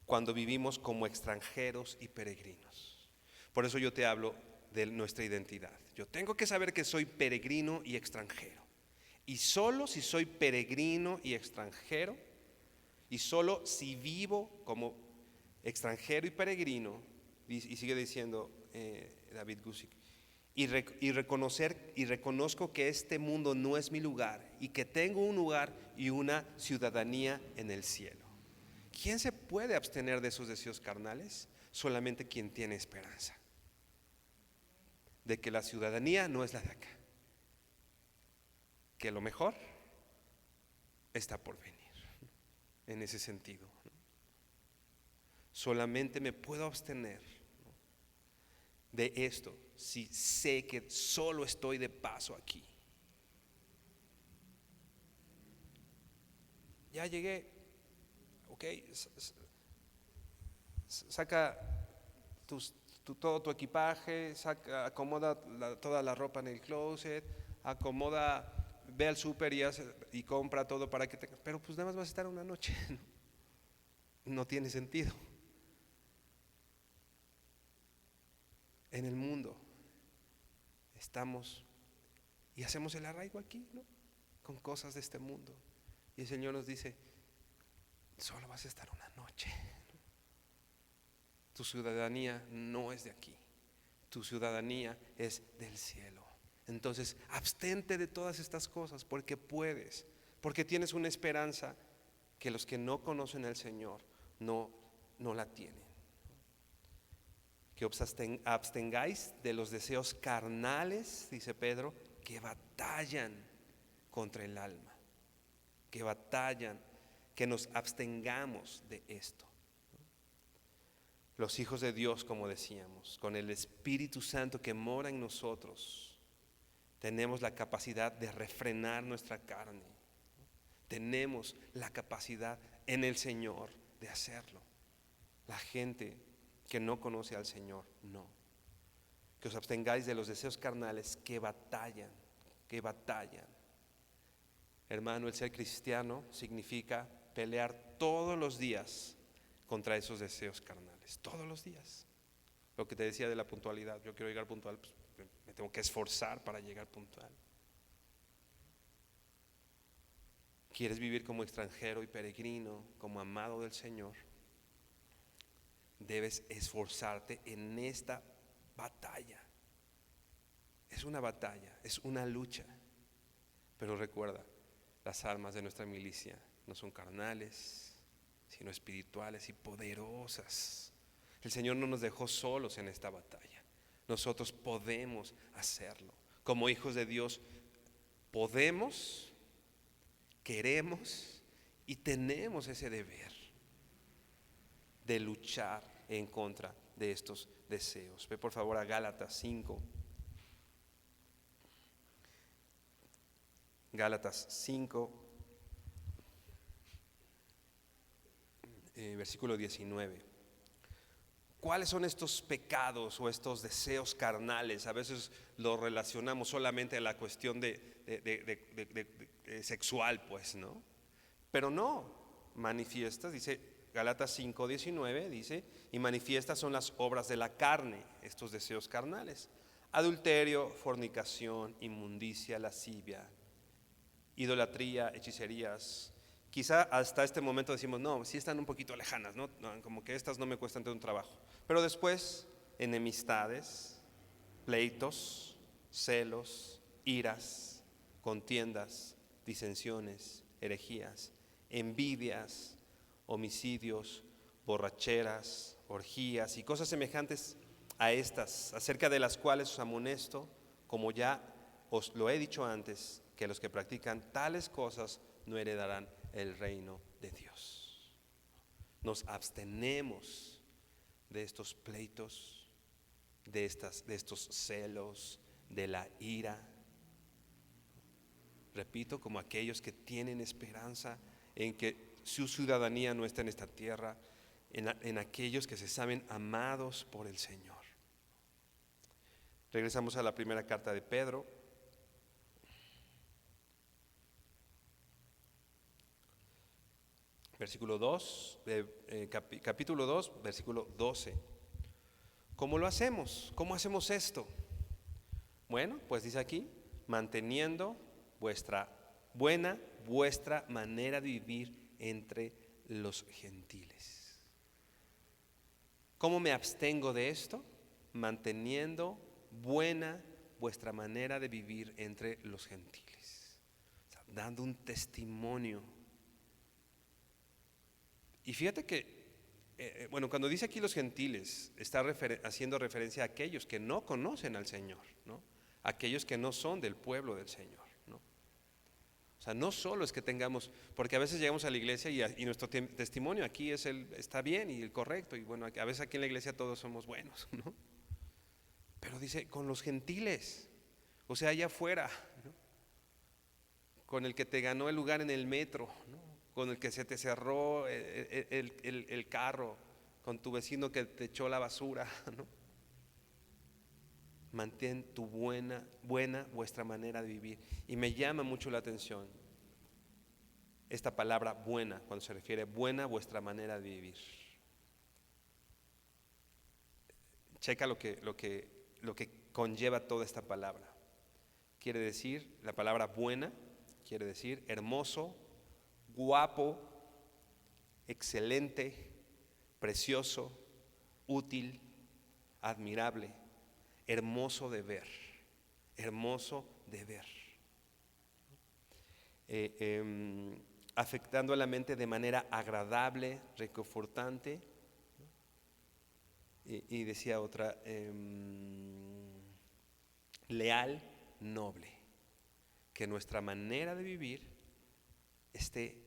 cuando vivimos como extranjeros y peregrinos. Por eso yo te hablo de nuestra identidad. Yo tengo que saber que soy peregrino y extranjero. Y solo si soy peregrino y extranjero, y solo si vivo como extranjero y peregrino, y sigue diciendo David Guzik, y reconocer y reconozco que este mundo no es mi lugar y que tengo un lugar y una ciudadanía en el cielo. ¿Quién se puede abstener de esos deseos carnales? Solamente quien tiene esperanza de que la ciudadanía no es la de acá, que lo mejor está por venir. En ese sentido, solamente me puedo abstener de esto si sé que solo estoy de paso aquí. Ya llegué, ok, saca todo tu equipaje, acomoda toda la ropa en el closet, ve al súper y compra todo para que tengas. Pero pues nada más vas a estar una noche, ¿no? No tiene sentido. En el mundo estamos y hacemos el arraigo aquí, ¿no?, con cosas de este mundo. Y el Señor nos dice: solo vas a estar una noche. Tu ciudadanía no es de aquí, tu ciudadanía es del cielo. Entonces, abstente de todas estas cosas porque puedes, porque tienes una esperanza que los que no conocen al Señor no la tienen. Que os abstengáis de los deseos carnales, dice Pedro, que batallan contra el alma, que batallan, que nos abstengamos de esto. Los hijos de Dios, como decíamos, con el Espíritu Santo que mora en nosotros, tenemos la capacidad de refrenar nuestra carne. Tenemos la capacidad en el Señor de hacerlo. La gente que no conoce al Señor, no. Que os abstengáis de los deseos carnales que batallan, que batallan. Hermano, el ser cristiano significa pelear todos los días contra esos deseos carnales, todos los días. Lo que te decía de la puntualidad, yo quiero llegar puntual, pues me tengo que esforzar para llegar puntual. ¿Quieres vivir como extranjero y peregrino, como amado del Señor? Debes esforzarte en esta batalla. Es una batalla, es una lucha. Pero recuerda, las armas de nuestra milicia no son carnales, sino espirituales y poderosas. El Señor no nos dejó solos en esta batalla. Nosotros podemos hacerlo. Como hijos de Dios podemos, queremos y tenemos ese deber de luchar en contra de estos deseos. Ve por favor a Gálatas 5. Gálatas 5, versículo 19. ¿Cuáles son estos pecados o estos deseos carnales? A veces lo relacionamos solamente a la cuestión de sexual, pues, ¿no? Pero no, manifiestas, dice Gálatas 5:19, dice, y manifiestas son las obras de la carne, estos deseos carnales: adulterio, fornicación, inmundicia, lascivia, idolatría, hechicerías. Quizá hasta este momento decimos, no, sí están un poquito lejanas, ¿no? Como que estas no me cuestan tanto un trabajo. Pero después, enemistades, pleitos, celos, iras, contiendas, disensiones, herejías, envidias, homicidios, borracheras, orgías y cosas semejantes a estas, acerca de las cuales os amonesto, como ya os lo he dicho antes, que los que practican tales cosas no heredarán el reino de Dios. Nos abstenemos de estos pleitos, de estos celos, de la ira. Repito, como aquellos que tienen esperanza en que su ciudadanía no está en esta tierra, en aquellos que se saben amados por el Señor. Regresamos a la primera carta de Pedro. Versículo 2, capítulo 2, versículo 12. ¿Cómo lo hacemos? ¿Cómo hacemos esto? Bueno, pues dice aquí, manteniendo vuestra manera de vivir entre los gentiles. ¿Cómo me abstengo de esto? Manteniendo vuestra manera de vivir entre los gentiles. O sea, dando un testimonio. Y fíjate que, bueno, cuando dice aquí los gentiles, está haciendo referencia a aquellos que no conocen al Señor, ¿no? Aquellos que no son del pueblo del Señor, ¿no? O sea, no solo es que tengamos, porque a veces llegamos a la iglesia y nuestro testimonio aquí está bien y el correcto, y bueno, a veces aquí en la iglesia todos somos buenos, ¿no? Pero dice, con los gentiles, o sea, allá afuera, ¿no? Con el que te ganó el lugar en el metro, ¿no? Con el que se te cerró el carro, con tu vecino que te echó la basura, ¿no? Mantén vuestra manera de vivir. Y me llama mucho la atención esta palabra buena, cuando se refiere buena vuestra manera de vivir. Checa lo que conlleva toda esta palabra. Quiere decir, la palabra buena quiere decir hermoso, guapo, excelente, precioso, útil, admirable, hermoso de ver, hermoso de ver. Afectando a la mente de manera agradable, reconfortante. Y decía otra, leal, noble. Que nuestra manera de vivir esté,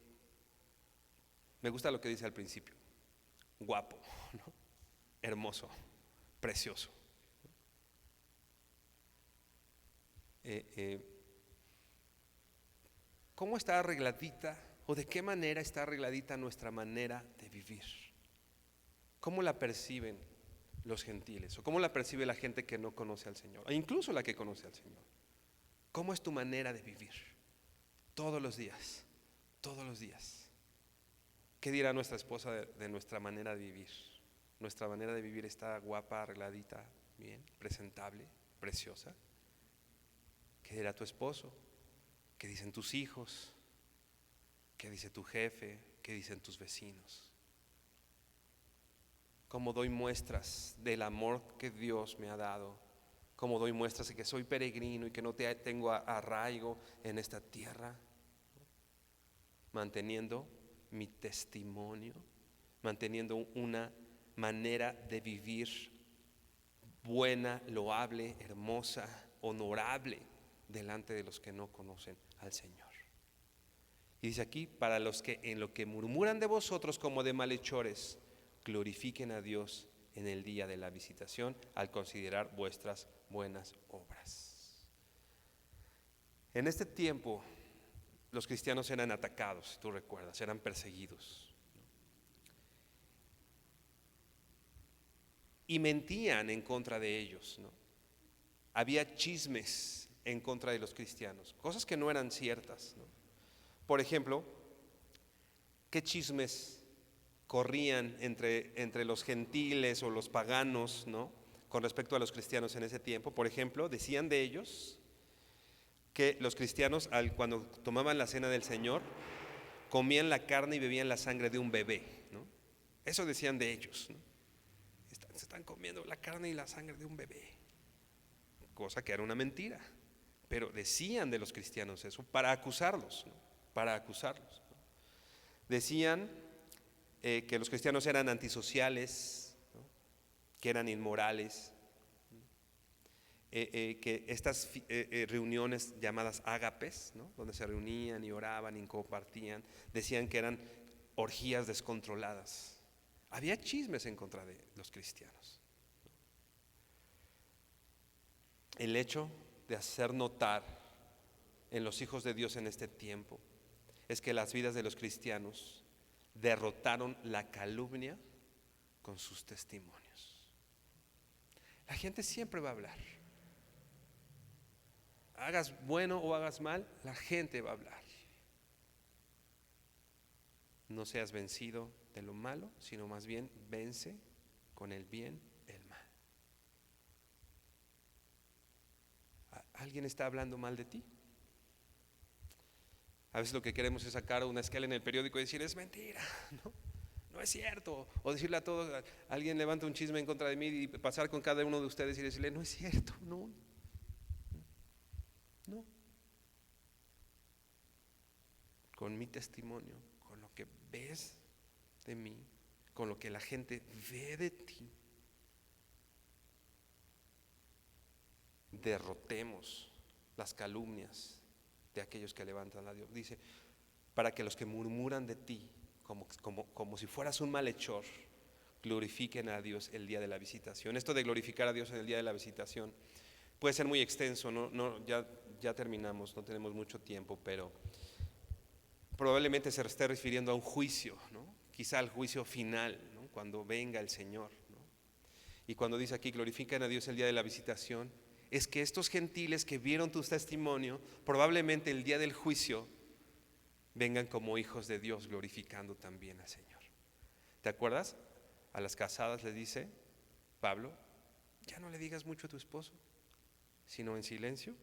me gusta lo que dice al principio, guapo, ¿no? Hermoso, precioso. ¿Cómo está arregladita o de qué manera está arregladita nuestra manera de vivir? ¿Cómo la perciben los gentiles? ¿O cómo la percibe la gente que no conoce al Señor? E incluso la que conoce al Señor. ¿Cómo es tu manera de vivir? Todos los días, todos los días. ¿Qué dirá nuestra esposa de nuestra manera de vivir? Nuestra manera de vivir está guapa, arregladita, bien, presentable, preciosa. ¿Qué dirá tu esposo? ¿Qué dicen tus hijos? ¿Qué dice tu jefe? ¿Qué dicen tus vecinos? ¿Cómo doy muestras del amor que Dios me ha dado? ¿Cómo doy muestras de que soy peregrino y que no tengo arraigo en esta tierra? Manteniendo mi testimonio manteniendo una manera de vivir buena, loable, hermosa, honorable delante de los que no conocen al Señor. Y dice aquí, para los que en lo que murmuran de vosotros como de malhechores, glorifiquen a Dios en el día de la visitación al considerar vuestras buenas obras. En este tiempo los cristianos eran atacados, si tú recuerdas, eran perseguidos. Y mentían en contra de ellos, ¿no? Había chismes en contra de los cristianos, cosas que no eran ciertas, ¿no? Por ejemplo, ¿qué chismes corrían entre los gentiles o los paganos, ¿no?, con respecto a los cristianos en ese tiempo? Por ejemplo, decían de ellos que los cristianos, cuando tomaban la cena del Señor, comían la carne y bebían la sangre de un bebé, ¿no? Eso decían de ellos, ¿no? Se están comiendo la carne y la sangre de un bebé, cosa que era una mentira, pero decían de los cristianos eso para acusarlos, ¿no? Para acusarlos, ¿no? Decían que los cristianos eran antisociales, ¿no?, que eran inmorales, que estas reuniones llamadas ágapes, ¿no?, donde se reunían y oraban y compartían, decían que eran orgías descontroladas. Había chismes en contra de los cristianos. El hecho de hacer notar en los hijos de Dios en este tiempo es que las vidas de los cristianos derrotaron la calumnia con sus testimonios. La gente siempre va a hablar. Hagas bueno o hagas mal, la gente va a hablar. No seas vencido de lo malo, sino más bien vence con el bien el mal. ¿Alguien está hablando mal de ti? A veces lo que queremos es sacar una esquela en el periódico y decir es mentira, ¿no? No es cierto. O decirle a todos, alguien levanta un chisme en contra de mí y pasar con cada uno de ustedes y decirle no es cierto, no. Con mi testimonio, con lo que ves de mí, con lo que la gente ve de ti, derrotemos las calumnias de aquellos que levantan a Dios. Dice, para que los que murmuran de ti como si fueras un malhechor, glorifiquen a Dios el día de la visitación. Esto de glorificar a Dios en el día de la visitación puede ser muy extenso, ya terminamos, no tenemos mucho tiempo, pero probablemente se esté refiriendo a un juicio, ¿no?, quizá al juicio final, ¿no?, cuando venga el Señor, ¿no? Y cuando dice aquí glorifican a Dios el día de la visitación, es que estos gentiles que vieron tu testimonio, probablemente el día del juicio vengan como hijos de Dios glorificando también al Señor. ¿Te acuerdas? A las casadas le dice Pablo, ya no le digas mucho a tu esposo, sino en silencio,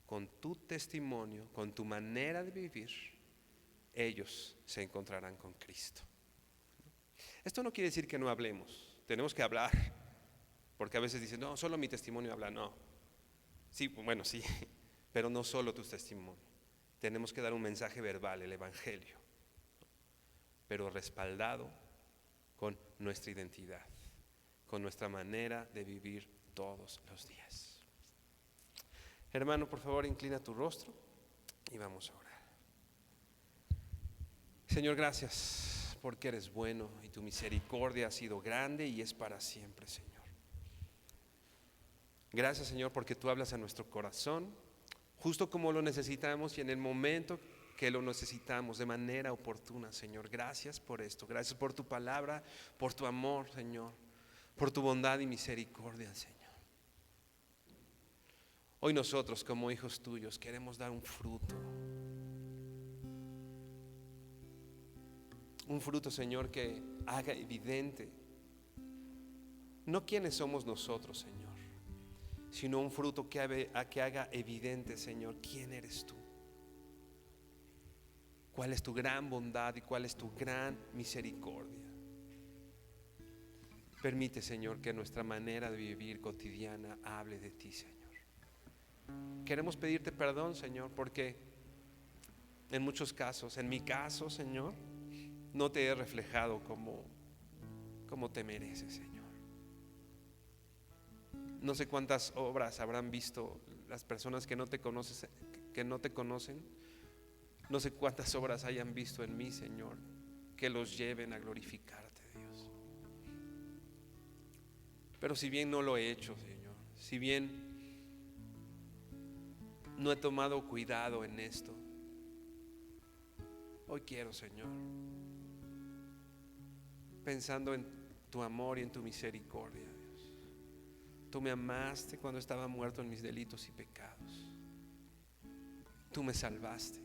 con tu testimonio, con tu manera de vivir, ellos se encontrarán con Cristo. Esto no quiere decir que no hablemos, tenemos que hablar, porque a veces dicen, no, solo mi testimonio habla, no. Sí, bueno, sí, pero no solo tu testimonio. Tenemos que dar un mensaje verbal, el Evangelio, pero respaldado con nuestra identidad, con nuestra manera de vivir todos los días. Hermano, por favor, inclina tu rostro y vamos a orar. Señor, gracias porque eres bueno y tu misericordia ha sido grande y es para siempre, Señor. Gracias, Señor, porque tú hablas a nuestro corazón justo como lo necesitamos y en el momento que lo necesitamos de manera oportuna, Señor. Gracias por esto, gracias por tu palabra, por tu amor, Señor, por tu bondad y misericordia, Señor. Hoy nosotros como hijos tuyos queremos dar un fruto, Señor, que haga evidente no quiénes somos nosotros, Señor, sino un fruto que haga evidente, Señor, quién eres tú, cuál es tu gran bondad y cuál es tu gran misericordia. Permite, Señor, que nuestra manera de vivir cotidiana hable de ti, Señor. Queremos pedirte perdón, Señor, porque En muchos casos, en mi caso, Señor, no te he reflejado como te mereces, Señor. No sé cuántas obras habrán visto las personas que no te conocen. No sé cuántas obras hayan visto en mí, Señor, que los lleven a glorificarte, Dios. Pero si bien no lo he hecho, Señor, si bien no he tomado cuidado en esto, hoy quiero, Señor, pensando en tu amor y en tu misericordia, Dios. Tú me amaste cuando estaba muerto en mis delitos y pecados. Tú me salvaste.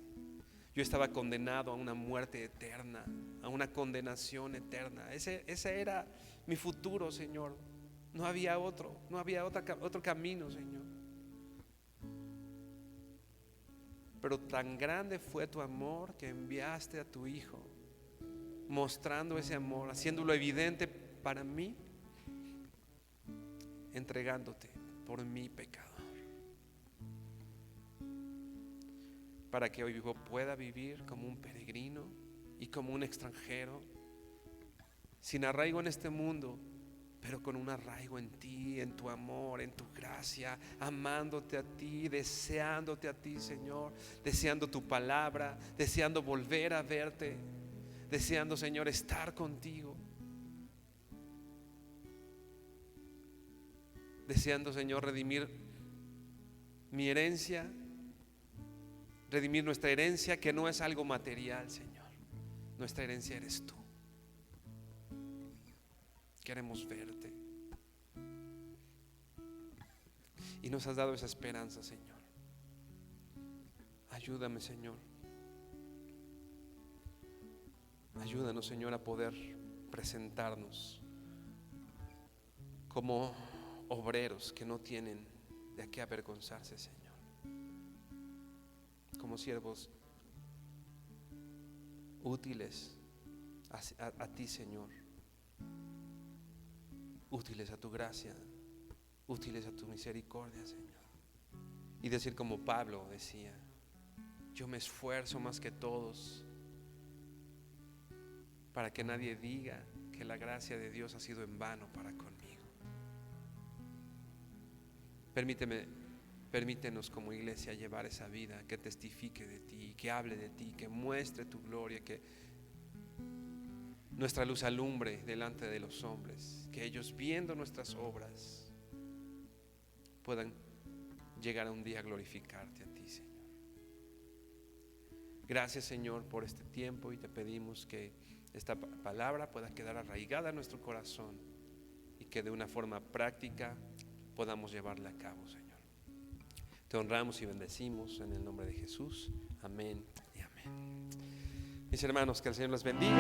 Yo estaba condenado a una muerte eterna, a una condenación eterna. Ese era mi futuro, Señor. No había otro camino, Señor. Pero tan grande fue tu amor que enviaste a tu Hijo, mostrando ese amor, haciéndolo evidente para mí, entregándote por mi pecado, para que hoy yo pueda vivir como un peregrino y como un extranjero, sin arraigo en este mundo, pero con un arraigo en ti, en tu amor, en tu gracia, amándote a ti, deseándote a ti, Señor, deseando tu palabra, deseando volver a verte, deseando, Señor, estar contigo, deseando, Señor, redimir mi herencia, redimir nuestra herencia, que no es algo material, Señor. Nuestra herencia eres tú. Queremos verte. Y nos has dado esa esperanza, Señor. Ayúdame, Señor. Ayúdanos, Señor, a poder presentarnos como obreros que no tienen de qué avergonzarse, Señor. Como siervos útiles a ti, Señor. Útiles a tu gracia, útiles a tu misericordia, Señor. Y decir como Pablo decía: yo me esfuerzo más que todos para que nadie diga que la gracia de Dios ha sido en vano para conmigo. Permítenos como iglesia llevar esa vida que testifique de ti, que hable de ti, que muestre tu gloria, que nuestra luz alumbre delante de los hombres, que ellos, viendo nuestras obras, puedan llegar a un día a glorificarte a ti, Señor. Gracias, Señor, por este tiempo, y te pedimos que esta palabra pueda quedar arraigada en nuestro corazón y que de una forma práctica podamos llevarla a cabo, Señor. Te honramos y bendecimos en el nombre de Jesús. Amén y amén. Mis hermanos, que el Señor los bendiga.